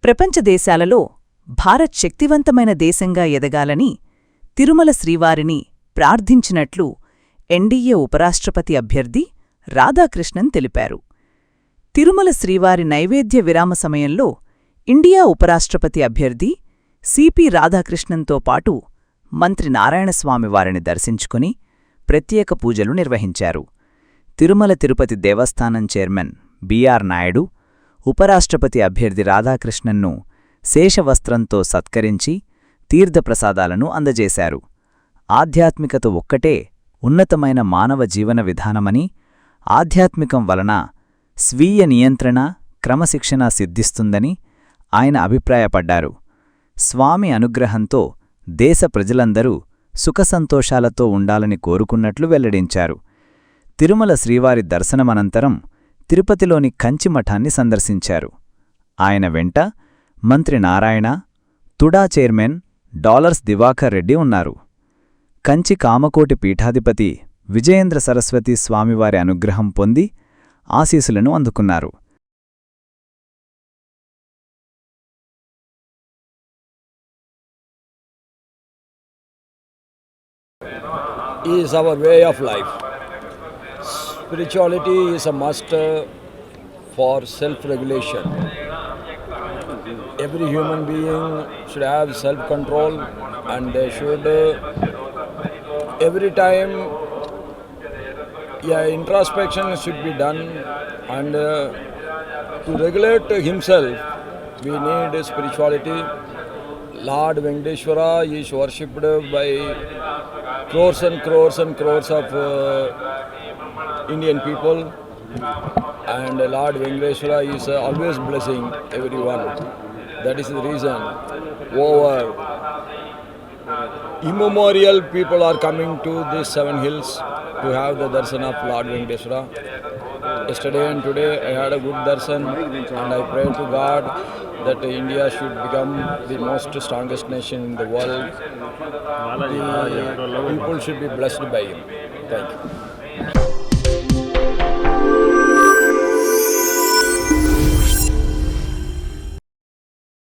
ప్రపంచ దేశాలలో భారత్ శక్తివంతమైన దేశంగా ఎదగాలని తిరుమల శ్రీవారిని ప్రార్థించినట్లు ఎన్డీఏ ఉపరాష్ట్రపతి అభ్యర్థి రాధాకృష్ణన్ తెలిపారు. తిరుమల శ్రీవారి నైవేద్య విరామ సమయంలో ఇండియా ఉపరాష్ట్రపతి అభ్యర్థి సిపి రాధాకృష్ణన్తో పాటు మంత్రి నారాయణస్వామి వారిని దర్శించుకుని ప్రత్యేక పూజలు నిర్వహించారు. తిరుమల తిరుపతి దేవస్థానం చైర్మన్ బిఆర్ నాయుడు ఉపరాష్ట్రపతి అభ్యర్థి రాధాకృష్ణన్ను శేషవస్త్రంతో సత్కరించి తీర్థప్రసాదాలను అందజేశారు. ఆధ్యాత్మికత ఒక్కటే ఉన్నతమైన మానవ జీవన విధానమని, ఆధ్యాత్మికం వలన స్వీయ నియంత్రణ, క్రమశిక్షణ సిద్ధిస్తుందని ఆయన అభిప్రాయపడ్డారు. స్వామి అనుగ్రహంతో దేశ ప్రజలందరూ సుఖసంతోషాలతో ఉండాలని కోరుకున్నట్లు వెల్లడించారు. తిరుమల శ్రీవారి దర్శనమనంతరం తిరుపతిలోని కంచిమఠాన్ని సందర్శించారు. ఆయన వెంట మంత్రి నారాయణ, తుడా చైర్మన్ డాలర్స్ దివాకర్ రెడ్డి ఉన్నారు. కంచి కామకోటి పీఠాధిపతి విజయేంద్ర సరస్వతి స్వామివారి అనుగ్రహం పొంది ఆశీసులను అందుకున్నారు. Is our way of life. Spirituality is a must for self-regulation. Every human being should have self-control, and they should every time introspection should be done, and to regulate himself we need spirituality. Lord Venkateshwara is worshipped by crores and crores and crores of Indian people, and Lord Venkateshwara is always blessing everyone. That is the reason over immemorial people are coming to these 7 hills to have the darshan of Lord Venkateshwara. Yesterday and today I had a good darshan, and I pray to God that India should become the most strongest nation in the world. The people should be blessed by him. Thank you.